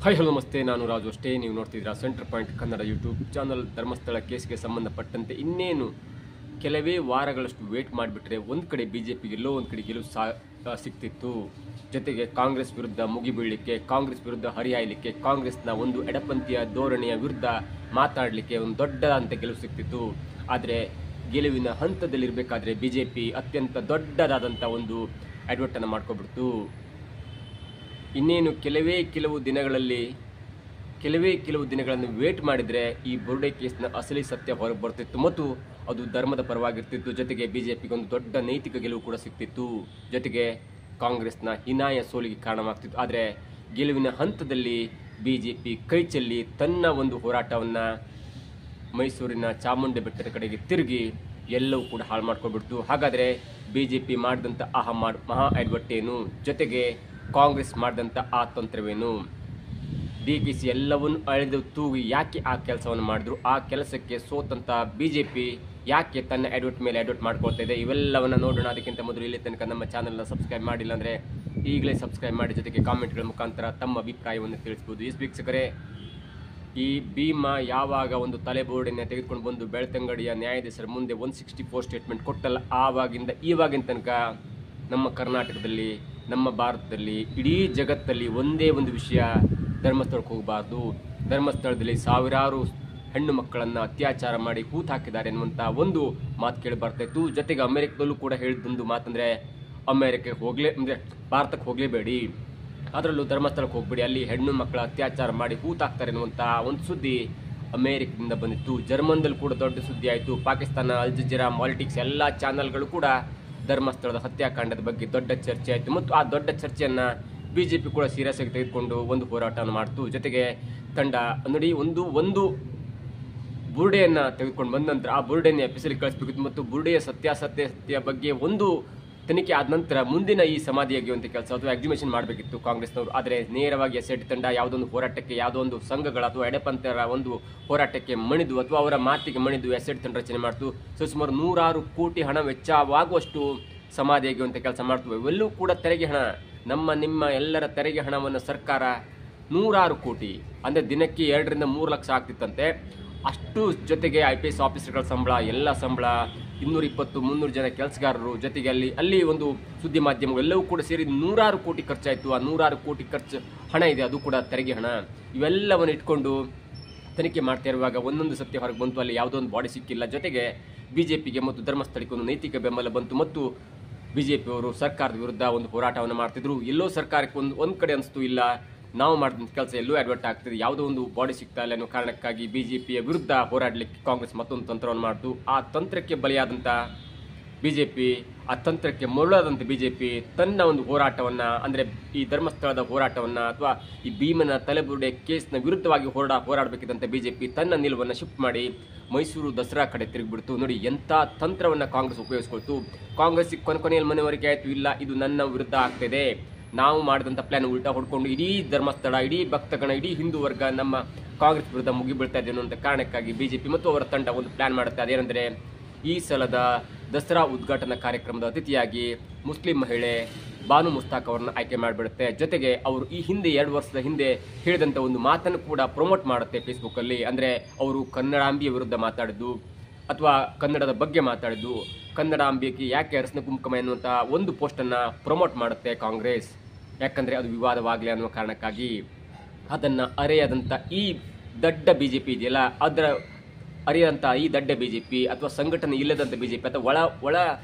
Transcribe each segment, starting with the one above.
Hi hello ನಮಸ್ತೆ, ನಾನು ರಾಜು ಅಷ್ಟೇ. ನೀವು ನೋಡ್ತಿದ್ದೀರಾ centre point Kannada YouTube channel. Dharmasthala ಕೇಸ್ಗೆ ಸಂಬಂಧಪಟ್ಟಂತೆ ಇನ್ನೇನು ಕೆಲವೇ ವಾರಗಳಷ್ಟು ವೇಟ್ ಮಾಡಿಬಿಟ್ರೆ ಒಂದು ಕಡೆ ಬಿಜೆಪಿಗೆ ಎಲ್ಲೋ ಒಂದು ಕಡೆ ಗೆಲುವು ಸಿಗ್ತಿತ್ತು. ಜೊತೆಗೆ ಕಾಂಗ್ರೆಸ್ ವಿರುದ್ಧ ಮುಗಿಬೀಳಲಿಕ್ಕೆ, ಕಾಂಗ್ರೆಸ್ ವಿರುದ್ಧ ಹರಿಹಾಯಲಿಕ್ಕೆ, ಕಾಂಗ್ರೆಸ್ನ ಒಂದು ಎಡಪಂಥೀಯ ಧೋರಣೆಯ ವಿರುದ್ಧ ಮಾತಾಡಲಿಕ್ಕೆ ಒಂದು ದೊಡ್ಡದಂತ ಗೆಲುವು ಸಿಗ್ತಿತ್ತು. ಆದರೆ ಗೆಲುವಿನ ಹಂತದಲ್ಲಿರಬೇಕಾದ್ರೆ ಬಿಜೆಪಿ ಅತ್ಯಂತ ದೊಡ್ಡದಾದಂಥ ಒಂದು ಅಡ್ವರ್ಟನ್ನು ಮಾಡ್ಕೊಬಿಡ್ತು. ಇನ್ನೇನು ಕೆಲವು ದಿನಗಳನ್ನು ವೇಟ್ ಮಾಡಿದರೆ ಈ ಬುರ್ಡೆ ಕೇಸ್ನ ಅಸಲಿ ಸತ್ಯ ಹೊರಗೆ ಬರ್ತಿತ್ತು ಮತ್ತು ಅದು ಧರ್ಮದ ಪರವಾಗಿರ್ತಿತ್ತು. ಜೊತೆಗೆ ಬಿಜೆಪಿಗೆ ಒಂದು ದೊಡ್ಡ ನೈತಿಕ ಗೆಲುವು ಕೂಡ ಸಿಗ್ತಿತ್ತು. ಜೊತೆಗೆ ಕಾಂಗ್ರೆಸ್ನ ಹೀನಾಯ ಸೋಲಿಗೆ ಕಾರಣವಾಗ್ತಿತ್ತು. ಆದರೆ ಗೆಲುವಿನ ಹಂತದಲ್ಲಿ ಬಿಜೆಪಿ ಕೈ ಚೆಲ್ಲಿ ತನ್ನ ಒಂದು ಹೋರಾಟವನ್ನು ಮೈಸೂರಿನ ಚಾಮುಂಡಿ ಬೆಟ್ಟದ ಕಡೆಗೆ ತಿರುಗಿ ಎಲ್ಲವೂ ಕೂಡ ಹಾಳು ಮಾಡ್ಕೊಬಿಡ್ತು. ಹಾಗಾದರೆ ಬಿಜೆಪಿ ಮಾಡಿದಂಥ ಮಹಾ ಅಡ್ವರ್ಟ್ ಏನು, ಜೊತೆಗೆ ಕಾಂಗ್ರೆಸ್ ಮಾಡಿದಂಥ ಆ ತಂತ್ರವೇನು? DKC ಎಲ್ಲವನ್ನು ಅಳೆದು ತೂಗಿ ಯಾಕೆ ಆ ಕೆಲಸವನ್ನು ಮಾಡಿದ್ರು? ಆ ಕೆಲಸಕ್ಕೆ ಸೋತಂಥ ಬಿಜೆಪಿ ಯಾಕೆ ತನ್ನ ಅಡ್ವರ್ಟ್ ಮೇಲೆ ಅಡ್ವರ್ಟ್ ಮಾಡ್ಕೊಳ್ತಾ ಇದೆ? ಇವೆಲ್ಲವನ್ನು ನೋಡೋಣ. ಅದಕ್ಕಿಂತ ಮೊದಲು ಇಲ್ಲಿ ತನಕ ನಮ್ಮ ಚಾನಲ್ನ ಸಬ್ಸ್ಕ್ರೈಬ್ ಮಾಡಿಲ್ಲ ಅಂದರೆ ಈಗಲೇ ಸಬ್ಸ್ಕ್ರೈಬ್ ಮಾಡಿ, ಜೊತೆಗೆ ಕಾಮೆಂಟ್ಗಳ ಮುಖಾಂತರ ತಮ್ಮ ಅಭಿಪ್ರಾಯವನ್ನು ತಿಳಿಸ್ಬೋದು. ವೀಕ್ಷಕರೇ, ಈ ಭೀಮಾ ಯಾವಾಗ ಒಂದು ತಲೆಬೋರ್ಡನ್ನು ತೆಗೆದುಕೊಂಡು ಬಂದು ಬೆಳ್ತಂಗಡಿಯ ನ್ಯಾಯಾಧೀಶರ ಮುಂದೆ 164 ಸ್ಟೇಟ್ಮೆಂಟ್ ಕೊಟ್ಟಲ್ಲ, ಆವಾಗಿಂದ ಈವಾಗಿನ ತನಕ ನಮ್ಮ ಕರ್ನಾಟಕದಲ್ಲಿ, ನಮ್ಮ ಭಾರತದಲ್ಲಿ, ಇಡೀ ಜಗತ್ತಲ್ಲಿ ಒಂದೇ ಒಂದು ವಿಷಯ: ಧರ್ಮಸ್ಥಳಕ್ಕೆ ಹೋಗಬಾರ್ದು, ಧರ್ಮಸ್ಥಳದಲ್ಲಿ ಸಾವಿರಾರು ಹೆಣ್ಣು ಮಕ್ಕಳನ್ನು ಅತ್ಯಾಚಾರ ಮಾಡಿ ಹೂತು ಹಾಕಿದ್ದಾರೆ ಎನ್ನುವಂಥ ಒಂದು ಮಾತು ಕೇಳಿ ಬರ್ತಾಯಿತ್ತು. ಜೊತೆಗೆ ಅಮೆರಿಕದಲ್ಲೂ ಕೂಡ ಹೇಳಿದ್ದೊಂದು ಮಾತಂದರೆ ಭಾರತಕ್ಕೆ ಹೋಗಲೇಬೇಡಿ, ಅದರಲ್ಲೂ ಧರ್ಮಸ್ಥಳಕ್ಕೆ ಹೋಗ್ಬೇಡಿ, ಅಲ್ಲಿ ಹೆಣ್ಣು ಮಕ್ಕಳ ಅತ್ಯಾಚಾರ ಮಾಡಿ ಹೂತು ಹಾಕ್ತಾರೆ ಎನ್ನುವಂಥ ಒಂದು ಸುದ್ದಿ ಅಮೆರಿಕದಿಂದ ಬಂದಿತ್ತು. ಜರ್ಮನ್ದಲ್ಲಿ ಕೂಡ ದೊಡ್ಡ ಸುದ್ದಿ ಆಯಿತು. ಪಾಕಿಸ್ತಾನ, ಅಲ್ ಜಜೀರಾ, ಪಾಲಿಟಿಕ್ಸ್ ಎಲ್ಲ ಚಾನಲ್ಗಳು ಕೂಡ ಧರ್ಮಸ್ಥಳದ ಹತ್ಯಾಕಾಂಡದ ಬಗ್ಗೆ ದೊಡ್ಡ ಚರ್ಚೆ ಆಯಿತು ಮತ್ತು ಆ ದೊಡ್ಡ ಚರ್ಚೆಯನ್ನು ಬಿಜೆಪಿ ಕೂಡ ಸೀರಿಯಸ್ ಆಗಿ ತೆಗೆದುಕೊಂಡು ಒಂದು ಹೋರಾಟವನ್ನು ಮಾಡ್ತು. ಜೊತೆಗೆ ತಂಡ ನೋಡಿ ಒಂದು ಬುರ್ಡೆಯನ್ನು ತೆಗೆದುಕೊಂಡು ಬಂದ ನಂತರ ಆ ಬುರ್ಡೆಯನ್ನು ಎಪಿಸಲ್ಲಿ ಕಳಿಸ್ಬೇಕಿತ್ತು ಮತ್ತು ಬುರ್ಡೆಯ ಸತ್ಯಾಸತ್ಯ ಬಗ್ಗೆ ಒಂದು ತನಿಖೆ ಆದ ನಂತರ ಮುಂದಿನ ಈ ಸಮಾಧಿ ಅಗೆಯುವಂಥ ಕೆಲಸ ಅಥವಾ ಎಕ್ಸಿಬಿಷನ್ ಮಾಡಬೇಕಿತ್ತು ಕಾಂಗ್ರೆಸ್ನವರು. ಆದರೆ ನೇರವಾಗಿ SIT ತಂಡ ಯಾವುದೊಂದು ಹೋರಾಟಕ್ಕೆ, ಯಾವುದೋ ಒಂದು ಸಂಘಗಳ ಅಥವಾ ಎಡಪಂಥರ ಒಂದು ಹೋರಾಟಕ್ಕೆ ಮಣಿದು ಅಥವಾ ಅವರ ಮಾತಿಗೆ ಮಣಿದು SIT ತಂಡ ರಚನೆ ಮಾಡ್ತು. ಸುಮಾರು 100 ಕೋಟಿ ಹಣ ವೆಚ್ಚವಾಗುವಷ್ಟು ಸಮಾಧಿ ಅಗೆಯುವಂಥ ಕೆಲಸ ಮಾಡ್ತು. ಇವೆಲ್ಲವೂ ಕೂಡ ತೆರಿಗೆ ಹಣ, ನಿಮ್ಮ ಎಲ್ಲರ ತೆರಿಗೆ ಹಣವನ್ನು ಸರ್ಕಾರ 100 ಕೋಟಿ ಅಂದರೆ ದಿನಕ್ಕೆ 2 ರಿಂದ 3 ಲಕ್ಷ ಆಗ್ತಿತ್ತಂತೆ. ಅಷ್ಟು ಜೊತೆಗೆ IPS ಆಫೀಸರ್ಗಳ ಸಂಬಳ, ಎಲ್ಲ ಸಂಬಳ, 220-300 ಜನ ಕೆಲಸಗಾರರು, ಜೊತೆಗೆ ಅಲ್ಲಿ ಒಂದು ಸುದ್ದಿ ಮಾಧ್ಯಮ ಎಲ್ಲವೂ ಕೂಡ ಸೇರಿ 100 ಕೋಟಿ ಖರ್ಚಾಯಿತು. ಆ 100 ಕೋಟಿ ಖರ್ಚು ಹಣ ಇದೆ, ಅದು ಕೂಡ ತೆರಿಗೆ ಹಣ. ಇವೆಲ್ಲವನ್ನು ಇಟ್ಕೊಂಡು ತನಿಖೆ ಮಾಡ್ತಾ ಇರುವಾಗ ಒಂದೊಂದು ಸತ್ಯ ಹೊರಗೆ ಬಂತು. ಅಲ್ಲಿ ಯಾವುದೋ ಒಂದು ಬಾಡಿ ಸಿಕ್ಕಿಲ್ಲ. ಜೊತೆಗೆ ಬಿಜೆಪಿಗೆ ಮತ್ತು ಧರ್ಮಸ್ಥಳಕ್ಕೆ ಒಂದು ನೈತಿಕ ಬೆಂಬಲ ಬಂತು ಮತ್ತು ಬಿಜೆಪಿಯವರು ಸರ್ಕಾರದ ವಿರುದ್ಧ ಒಂದು ಹೋರಾಟವನ್ನು ಮಾಡ್ತಿದ್ರು. ಎಲ್ಲೋ ಸರ್ಕಾರಕ್ಕೆ ಒಂದು ಕಡೆ ಅನಿಸ್ತು, ಇಲ್ಲ ನಾವು ಮಾಡಿದಂಥ ಕೆಲಸ ಎಲ್ಲೂ ಅಡ್ವರ್ಟ್ ಆಗ್ತಿದೆ, ಯಾವುದೋ ಒಂದು ಬಾಡಿ ಸಿಗ್ತಾ ಇಲ್ಲ ಅನ್ನೋ ಕಾರಣಕ್ಕಾಗಿ ಬಿಜೆಪಿಯ ವಿರುದ್ಧ ಹೋರಾಡಲಿಕ್ಕೆ ಕಾಂಗ್ರೆಸ್ ಮತ್ತೊಂದು ತಂತ್ರವನ್ನು ಮಾಡಿತು. ಆ ತಂತ್ರಕ್ಕೆ ಬಲಿಯಾದಂಥ ಬಿಜೆಪಿ, ಆ ತಂತ್ರಕ್ಕೆ ಮರುಳಾದಂಥ ಬಿಜೆಪಿ ತನ್ನ ಒಂದು ಹೋರಾಟವನ್ನು, ಅಂದರೆ ಈ ಧರ್ಮಸ್ಥಳದ ಹೋರಾಟವನ್ನು ಅಥವಾ ಈ ಭೀಮನ ತಲೆಬುರುಡೆ ಕೇಸ್ನ ವಿರುದ್ಧವಾಗಿ ಹೋರಾಡಬೇಕಿದ್ದಂಥ ಬಿಜೆಪಿ ತನ್ನ ನಿಲುವನ್ನು ಶಿಫ್ಟ್ ಮಾಡಿ ಮೈಸೂರು ದಸರಾ ಕಡೆ ತಿರುಗಿಬಿಡ್ತು. ನೋಡಿ ಎಂಥ ತಂತ್ರವನ್ನು ಕಾಂಗ್ರೆಸ್ ಉಪಯೋಗಿಸ್ಕೊಳ್ತು. ಕಾಂಗ್ರೆಸ್ಸಿಗೆ ಕೊನೆಯಲ್ಲಿ ಮನವರಿಕೆ ಆಯಿತು, ಇಲ್ಲ ಇದು ನನ್ನ ವಿರುದ್ಧ ಆಗ್ತಿದೆ, ನಾವು ಮಾಡಿದಂಥ ಪ್ಲಾನ್ ಉಲ್ಟಾ ಹೊಡ್ಕೊಂಡು ಇಡೀ ಧರ್ಮಸ್ಥಳ, ಇಡೀ ಭಕ್ತಗಣ, ಇಡೀ ಹಿಂದೂ ವರ್ಗ ನಮ್ಮ ಕಾಂಗ್ರೆಸ್ ವಿರುದ್ಧ ಮುಗಿಬೀಳ್ತಾ ಇದೆ ಅನ್ನುವಂಥ ಕಾರಣಕ್ಕಾಗಿ ಬಿಜೆಪಿ ಮತ್ತು ಅವರ ತಂಡ ಒಂದು ಪ್ಲಾನ್ ಮಾಡುತ್ತೆ. ಅದೇನೆಂದರೆ, ಈ ಸಲದ ದಸರಾ ಉದ್ಘಾಟನಾ ಕಾರ್ಯಕ್ರಮದ ಅತಿಥಿಯಾಗಿ ಮುಸ್ಲಿಂ ಮಹಿಳೆ ಬಾನು ಮುಸ್ತಾಕ್ ಅವರನ್ನು ಆಯ್ಕೆ ಮಾಡಿಬಿಡುತ್ತೆ. ಜೊತೆಗೆ ಅವರು ಈ ಹಿಂದೆ 2 ವರ್ಷದ ಹಿಂದೆ ಹೇಳಿದಂಥ ಒಂದು ಮಾತನ್ನು ಕೂಡ ಪ್ರಮೋಟ್ ಮಾಡುತ್ತೆ ಫೇಸ್ಬುಕ್ಕಲ್ಲಿ. ಅಂದರೆ ಅವರು ಕನ್ನಡಾಂಬಿಯ ವಿರುದ್ಧ ಮಾತಾಡಿದ್ದು ಅಥವಾ ಕನ್ನಡದ ಬಗ್ಗೆ ಮಾತಾಡಿದ್ದು, ಕನ್ನಡಾಂಬಿಕೆ ಯಾಕೆ ಅರಸನ ಕುಂಕುಮ ಎನ್ನುವಂಥ ಒಂದು ಪೋಸ್ಟನ್ನು ಪ್ರಮೋಟ್ ಮಾಡುತ್ತೆ ಕಾಂಗ್ರೆಸ್. ಯಾಕಂದರೆ ಅದು ವಿವಾದವಾಗಲಿ ಅನ್ನುವ ಕಾರಣಕ್ಕಾಗಿ ಅದನ್ನು ಅರೆಯದಂಥ ಈ ದಡ್ಡ ಬಿಜೆಪಿ ಇದೆಯಲ್ಲ, ಅದರ ಅರಿಯಂಥ ಈ ದಡ್ಡ ಬಿಜೆಪಿ ಅಥವಾ ಸಂಘಟನೆ ಇಲ್ಲದಂಥ ಬಿಜೆಪಿ ಅಥವಾ ಒಳ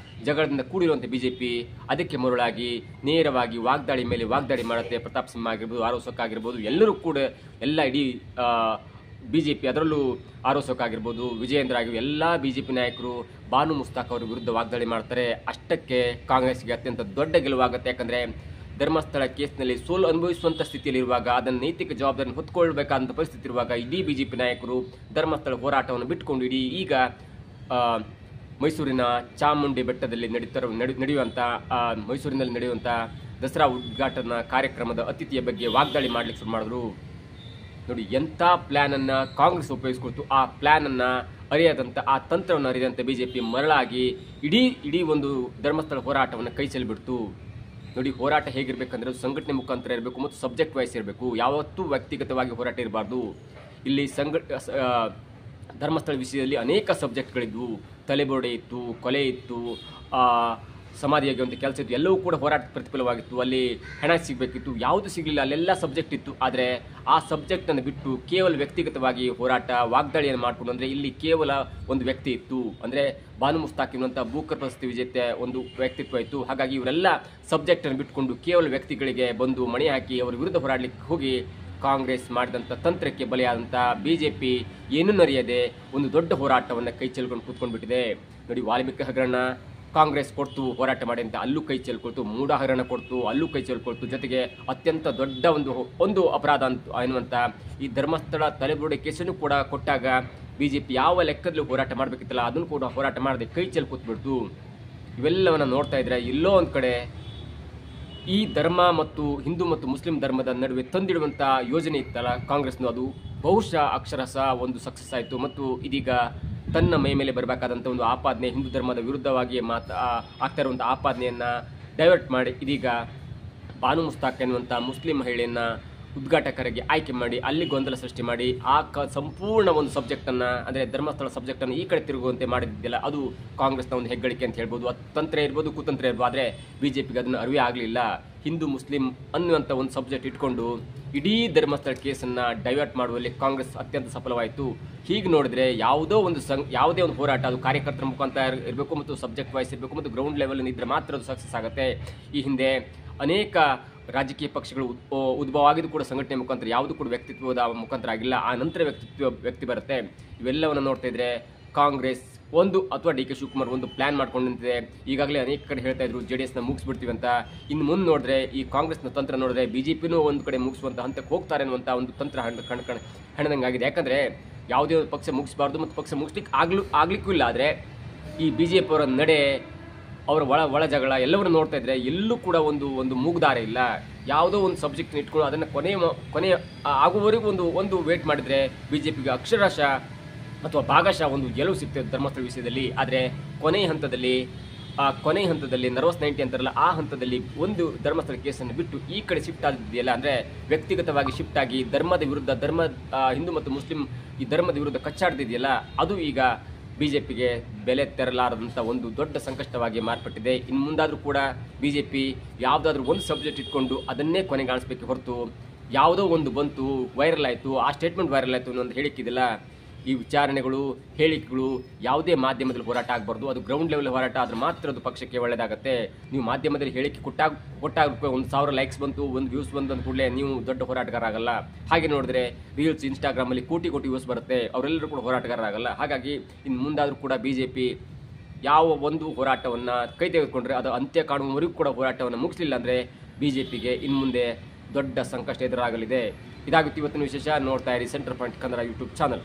ಜಗಳದಿಂದ ಕೂಡಿರುವಂಥ ಬಿಜೆಪಿ ಅದಕ್ಕೆ ಮರುಳಾಗಿ ನೇರವಾಗಿ ವಾಗ್ದಾಳಿ ಮೇಲೆ ವಾಗ್ದಾಳಿ ಮಾಡುತ್ತೆ. ಪ್ರತಾಪ್ ಸಿಂಹ ಆಗಿರ್ಬೋದು, ಆರೋಸಕ್ ಆಗಿರ್ಬೋದು, ಎಲ್ಲರೂ ಕೂಡ ಇಡೀ ಬಿಜೆಪಿ, ಅದರಲ್ಲೂ ಆರೋಸಕ್ ಆಗಿರ್ಬೋದು, ವಿಜಯೇಂದ್ರ ಆಗಿರ್ಬೋದು, ಎಲ್ಲ ಬಿಜೆಪಿ ನಾಯಕರು ಬಾನು ಮುಸ್ತಾಕ್ ಅವರ ವಿರುದ್ಧ ವಾಗ್ದಾಳಿ ಮಾಡ್ತಾರೆ. ಅಷ್ಟಕ್ಕೆ ಕಾಂಗ್ರೆಸ್ಗೆ ಅತ್ಯಂತ ದೊಡ್ಡ ಗೆಲುವಾಗುತ್ತೆ. ಯಾಕಂದರೆ ಧರ್ಮಸ್ಥಳ ಕೇಸ್ನಲ್ಲಿ ಸೋಲು ಅನುಭವಿಸುವಂಥ ಸ್ಥಿತಿಯಲ್ಲಿರುವಾಗ, ಅದನ್ನು ನೈತಿಕ ಜವಾಬ್ದಾರಿಯನ್ನು ಹೊತ್ಕೊಳ್ಬೇಕಾದಂಥ ಪರಿಸ್ಥಿತಿ ಇರುವಾಗ ಇಡೀ ಬಿಜೆಪಿ ನಾಯಕರು ಧರ್ಮಸ್ಥಳ ಹೋರಾಟವನ್ನು ಬಿಟ್ಟುಕೊಂಡು ಈಗ ಮೈಸೂರಿನ ಚಾಮುಂಡಿ ಬೆಟ್ಟದಲ್ಲಿ ಮೈಸೂರಿನಲ್ಲಿ ನಡೆಯುವಂಥ ದಸರಾ ಉದ್ಘಾಟನಾ ಕಾರ್ಯಕ್ರಮದ ಅತಿಥಿಯ ಬಗ್ಗೆ ವಾಗ್ದಾಳಿ ಮಾಡಲಿಕ್ಕೆ ಶುರು ಮಾಡಿದ್ರು. ನೋಡಿ ಎಂಥ ಪ್ಲ್ಯಾನನ್ನು ಕಾಂಗ್ರೆಸ್ ಉಪಯೋಗಿಸ್ಕೊಳ್ತು. ಆ ಪ್ಲ್ಯಾನನ್ನು ಅರಿಯದಂಥ, ಆ ತಂತ್ರವನ್ನು ಅರಿಯದಂಥ ಬಿಜೆಪಿ ಮರಳಾಗಿ ಇಡೀ ಒಂದು ಧರ್ಮಸ್ಥಳ ಹೋರಾಟವನ್ನು ಕೈ ಚೆಲ್ಲಿಬಿಡ್ತು. ನೋಡಿ, ಹೋರಾಟ ಹೇಗಿರಬೇಕಂದ್ರೆ ಅದು ಸಂಘಟನೆ ಮುಖಾಂತರ ಇರಬೇಕು ಮತ್ತು ಸಬ್ಜೆಕ್ಟ್ ವೈಸ್ ಇರಬೇಕು. ಯಾವತ್ತೂ ವ್ಯಕ್ತಿಗತವಾಗಿ ಹೋರಾಟ ಇರಬಾರ್ದು. ಇಲ್ಲಿ ಧರ್ಮಸ್ಥಳ ವಿಷಯದಲ್ಲಿ ಅನೇಕ ಸಬ್ಜೆಕ್ಟ್ಗಳಿದ್ವು. ತಲೆಬೋಡೆ ಇತ್ತು, ಕೊಲೆ ಇತ್ತು, ಸಮಾಧಿ ಆಗುವಂಥ ಕೆಲಸ ಇತ್ತು, ಎಲ್ಲವೂ ಕೂಡ ಹೋರಾಟ ಪ್ರತಿಫಲವಾಗಿತ್ತು. ಅಲ್ಲಿ ಹಣ ಸಿಗಬೇಕಿತ್ತು, ಯಾವುದು ಸಿಗಲಿಲ್ಲ, ಅಲ್ಲೆಲ್ಲ ಸಬ್ಜೆಕ್ಟ್ ಇತ್ತು. ಆದರೆ ಆ ಸಬ್ಜೆಕ್ಟನ್ನು ಬಿಟ್ಟು ಕೇವಲ ವ್ಯಕ್ತಿಗತವಾಗಿ ಹೋರಾಟ ವಾಗ್ದಾಳಿಯನ್ನು ಮಾಡಿಕೊಂಡು, ಅಂದರೆ ಇಲ್ಲಿ ಕೇವಲ ಒಂದು ವ್ಯಕ್ತಿ ಇತ್ತು, ಅಂದರೆ ಬಾನು ಮುಸ್ತಾಕ್ ಎನ್ನುವಂಥ ಬೂಕರ್ ಪ್ರಶಸ್ತಿ ವಿಜೇತೆ ಒಂದು ವ್ಯಕ್ತಿತ್ವ ಇತ್ತು. ಹಾಗಾಗಿ ಇವರೆಲ್ಲ ಸಬ್ಜೆಕ್ಟನ್ನು ಬಿಟ್ಟುಕೊಂಡು ಕೇವಲ ವ್ಯಕ್ತಿಗಳಿಗೆ ಬಂದು ಮಣೆ ಹಾಕಿ ಅವರ ವಿರುದ್ಧ ಹೋರಾಡಲಿಕ್ಕೆ ಹೋಗಿ ಕಾಂಗ್ರೆಸ್ ಮಾಡಿದಂಥ ತಂತ್ರಕ್ಕೆ ಬಲಿಯಾದಂಥ BJP ಏನೂ ಅರಿಯದೆ ಒಂದು ದೊಡ್ಡ ಹೋರಾಟವನ್ನು ಕೈ ಚೆಲ್ಕೊಂಡು ಕೂತ್ಕೊಂಡ್ಬಿಟ್ಟಿದೆ. ನೋಡಿ, ವಾಲ್ಮೀಕಿ ಹಗರಣ ಕಾಂಗ್ರೆಸ್ ಕೊಡ್ತು ಹೋರಾಟ ಮಾಡಿ ಅಂತ, ಅಲ್ಲೂ ಕೈ ಚೆಲ್ಕೊಳ್ತು. ಮೂಢ ಹಗರಣ ಕೊಡ್ತು, ಅಲ್ಲೂ ಕೈ ಚೆಲ್ಕೊಳ್ತು. ಜೊತೆಗೆ ಅತ್ಯಂತ ದೊಡ್ಡ ಒಂದು ಅಪರಾಧ ಎನ್ನುವಂಥ ಈ ಧರ್ಮಸ್ಥಳ ತಲೆಬುರುಡೆ ಕೇಸನ್ನು ಕೂಡ ಕೊಟ್ಟಾಗ BJP ಯಾವ ಲೆಕ್ಕದಲ್ಲೂ ಹೋರಾಟ ಮಾಡಬೇಕಿತ್ತಲ್ಲ ಅದನ್ನು ಕೂಡ ಹೋರಾಟ ಮಾಡದೆ ಕೈ ಚೆಲ್ ಕೂತ್ಬಿಡ್ತು. ಇವೆಲ್ಲವನ್ನು ನೋಡ್ತಾ ಇದ್ರೆ ಎಲ್ಲೋ ಒಂದು ಕಡೆ ಈ ಧರ್ಮ ಮತ್ತು ಹಿಂದೂ ಮತ್ತು ಮುಸ್ಲಿಂ ಧರ್ಮದ ನಡುವೆ ತಂದಿಡುವಂಥ ಯೋಜನೆ ಇತ್ತಲ್ಲ ಕಾಂಗ್ರೆಸ್ನು, ಅದು ಬಹುಶಃ ಅಕ್ಷರಶಃ ಒಂದು ಸಕ್ಸಸ್ ಆಯಿತು. ಮತ್ತು ಇದೀಗ ತನ್ನ ಮೈ ಮೇಲೆ ಬರಬೇಕಾದಂಥ ಒಂದು ಆಪಾದನೆ, ಹಿಂದೂ ಧರ್ಮದ ವಿರುದ್ಧವಾಗಿ ಆಗ್ತಾ ಇರುವಂಥ ಆಪಾದನೆಯನ್ನು ಡೈವರ್ಟ್ ಮಾಡಿ ಇದೀಗ ಬಾನು ಮುಸ್ತಾಕ್ ಎನ್ನುವಂಥ ಮುಸ್ಲಿಂ ಮಹಿಳೆಯನ್ನು ಉದ್ಘಾಟಕರಿಗೆ ಆಯ್ಕೆ ಮಾಡಿ ಅಲ್ಲಿ ಗೊಂದಲ ಸೃಷ್ಟಿ ಮಾಡಿ ಸಂಪೂರ್ಣ ಒಂದು ಸಬ್ಜೆಕ್ಟನ್ನು, ಅಂದರೆ ಧರ್ಮಸ್ಥಳ ಸಬ್ಜೆಕ್ಟನ್ನು ಈ ಕಡೆ ತಿರುಗುವಂತೆ ಮಾಡಿದ್ದಿಲ್ಲ, ಅದು ಕಾಂಗ್ರೆಸ್ನ ಒಂದು ಹೆಗ್ಗಳಿಕೆ ಅಂತ ಹೇಳ್ಬೋದು. ಅದು ತಂತ್ರ ಇರ್ಬೋದು, ಕುತಂತ್ರ ಇರ್ಬೋದು. ಆದರೆ BJPಗೆ ಅದನ್ನು ಅರಿವೇ ಆಗಲಿಲ್ಲ. ಹಿಂದೂ ಮುಸ್ಲಿಂ ಅನ್ನುವಂಥ ಒಂದು ಸಬ್ಜೆಕ್ಟ್ ಇಟ್ಕೊಂಡು ಇಡೀ ಧರ್ಮಸ್ಥಳ ಕೇಸನ್ನು ಡೈವರ್ಟ್ ಮಾಡುವಲ್ಲಿ ಕಾಂಗ್ರೆಸ್ ಅತ್ಯಂತ ಸಫಲವಾಯಿತು. ಹೀಗೆ ನೋಡಿದ್ರೆ ಯಾವುದೇ ಒಂದು ಹೋರಾಟ ಅದು ಕಾರ್ಯಕರ್ತರ ಮುಖಾಂತರ ಇರಬೇಕು ಮತ್ತು ಸಬ್ಜೆಕ್ಟ್ ವೈಸ್ ಇರಬೇಕು ಮತ್ತು ಗ್ರೌಂಡ್ ಲೆವೆಲ್ ಇದ್ದರೆ ಮಾತ್ರ ಅದು ಸಕ್ಸಸ್ ಆಗುತ್ತೆ. ಈ ಹಿಂದೆ ಅನೇಕ ರಾಜಕೀಯ ಪಕ್ಷಗಳು ಉದ್ಭವ ಆಗಿದ್ದು ಕೂಡ ಸಂಘಟನೆ ಮುಖಾಂತರ, ಯಾವುದು ಕೂಡ ವ್ಯಕ್ತಿತ್ವದ ಮುಖಾಂತರ ಆಗಿಲ್ಲ. ಆ ನಂತರ ವ್ಯಕ್ತಿ ಬರುತ್ತೆ. ಇವೆಲ್ಲವನ್ನು ನೋಡ್ತಾ ಇದ್ರೆ ಕಾಂಗ್ರೆಸ್ ಅಥವಾ DK ಶಿವಕುಮಾರ್ ಒಂದು ಪ್ಲಾನ್ ಮಾಡ್ಕೊಂಡು ನಿಂತಿದೆ. ಈಗಾಗಲೇ ಅನೇಕ ಕಡೆ ಹೇಳ್ತಾ ಇದ್ರು JDSನ ಮುಗಿಸ್ಬಿಡ್ತೀವಿ ಅಂತ. ಇನ್ನು ಮುಂದೆ ನೋಡಿದ್ರೆ ಈ ಕಾಂಗ್ರೆಸ್ನ ತಂತ್ರ ನೋಡಿದ್ರೆ BJPನೂ ಒಂದು ಕಡೆ ಮುಗಿಸುವಂಥ ಹಂತಕ್ಕೆ ಹೋಗ್ತಾರೆ ಅನ್ನುವಂಥ ಒಂದು ತಂತ್ರ ಹಣ್ಣದಂಗಾಗಿದೆ. ಯಾಕಂದರೆ ಯಾವುದೇ ಒಂದು ಪಕ್ಷ ಮುಗಿಸಬಾರ್ದು ಮತ್ತು ಪಕ್ಷ ಮುಗಿಸ್ಲಿಕ್ಕೆ ಆಗ್ಲಿಕ್ಕೂ ಇಲ್ಲ. ಆದರೆ ಈ BJP ಅವರ ನಡೆ, ಅವರ ಒಳ ಜಗಳ ಎಲ್ಲವನ್ನು ನೋಡ್ತಾ ಇದ್ರೆ ಎಲ್ಲೂ ಕೂಡ ಒಂದು ಮೂಗ್ದಾರ ಇಲ್ಲ. ಯಾವುದೋ ಒಂದು ಸಬ್ಜೆಕ್ಟ್ ಇಟ್ಕೊಂಡು ಅದನ್ನು ಕೊನೆ ಆಗುವವರೆಗೂ ಒಂದು ವೇಟ್ ಮಾಡಿದರೆ BJPಗೆ ಅಕ್ಷರಶಃ ಅಥವಾ ಭಾಗಶಃ ಒಂದು ಗೆಲುವು ಸಿಗ್ತದೆ ಧರ್ಮಸ್ಥಳ ವಿಷಯದಲ್ಲಿ. ಆದರೆ ಕೊನೆ ಹಂತದಲ್ಲಿ ನರ್ವಸ್ 90 ಅಂತಾರಲ್ಲ, ಆ ಹಂತದಲ್ಲಿ ಒಂದು ಧರ್ಮಸ್ಥಳ ಕೇಸನ್ನು ಬಿಟ್ಟು ಈ ಕಡೆ ಶಿಫ್ಟ್ ಆಗಿದೆಯಲ್ಲ, ಅಂದರೆ ವ್ಯಕ್ತಿಗತವಾಗಿ ಶಿಫ್ಟ್ ಆಗಿ ಹಿಂದೂ ಮತ್ತು ಮುಸ್ಲಿಂ ಈ ಧರ್ಮದ ವಿರುದ್ಧ ಕಚ್ಚಾಡ್ತಿದೆಯಲ್ಲ, ಅದು ಈಗ BJPಗೆ ಬೆಲೆ ತೆರಲಾರದಂಥ ಒಂದು ದೊಡ್ಡ ಸಂಕಷ್ಟವಾಗಿ ಮಾರ್ಪಟ್ಟಿದೆ. ಇನ್ನು ಮುಂದಾದರೂ ಕೂಡ BJP ಯಾವುದಾದ್ರೂ ಒಂದು ಸಬ್ಜೆಕ್ಟ್ ಇಟ್ಕೊಂಡು ಅದನ್ನೇ ಕೊನೆಗಾಣಿಸ್ಬೇಕು ಹೊರತು, ಯಾವುದೋ ಒಂದು ಬಂತು ವೈರಲ್ ಆಯಿತು, ಆ ಸ್ಟೇಟ್ಮೆಂಟ್ ವೈರಲ್ ಆಯಿತು ಅನ್ನೋದು ಹೇಳಿಕ್ಕಿದಿಲ್ಲ. ಈ ವಿಚಾರಣೆಗಳು, ಹೇಳಿಕೆಗಳು ಯಾವುದೇ ಮಾಧ್ಯಮದಲ್ಲಿ ಹೋರಾಟ ಆಗಬಾರ್ದು. ಅದು ಗ್ರೌಂಡ್ ಲೆವೆಲ್ ಹೋರಾಟ ಆದ್ರೆ ಮಾತ್ರ ಅದು ಪಕ್ಷಕ್ಕೆ ಒಳ್ಳೆಯದಾಗುತ್ತೆ. ನೀವು ಮಾಧ್ಯಮದಲ್ಲಿ ಹೇಳಿಕೆ ಕೊಟ್ಟಾಗ 1,000 ಲೈಕ್ಸ್ ಬಂತು, 1 ವ್ಯೂಸ್ ಬಂದು ಅಂದ ಕೂಡಲೇ ನೀವು ದೊಡ್ಡ ಹೋರಾಟಗಾರ ಆಗಲ್ಲ. ಹಾಗೆ ನೋಡಿದ್ರೆ ರೀಲ್ಸ್, ಇನ್ಸ್ಟಾಗ್ರಾಮಲ್ಲಿ ಕೋಟಿ ವ್ಯೂಸ್ ಬರುತ್ತೆ, ಅವರೆಲ್ಲರೂ ಕೂಡ ಹೋರಾಟಗಾರ ಆಗಲ್ಲ. ಹಾಗಾಗಿ ಇನ್ನು ಮುಂದಾದರೂ ಕೂಡ BJP ಯಾವ ಒಂದು ಹೋರಾಟವನ್ನು ಕೈ ತೆಗೆದುಕೊಂಡ್ರೆ ಅದು ಅಂತ್ಯ ಕಾಣುವವರೆಗೂ ಕೂಡ ಹೋರಾಟವನ್ನು ಮುಗಿಸಲಿಲ್ಲ ಅಂದರೆ BJPಗೆ ಇನ್ನು ಮುಂದೆ ದೊಡ್ಡ ಸಂಕಷ್ಟ ಎದುರಾಗಲಿದೆ. ಇದಾಗುತ್ತೆ ಇವತ್ತಿನ ವಿಶೇಷ. ನೋಡ್ತಾ ಇರಿ centre point Kannada YouTube channel.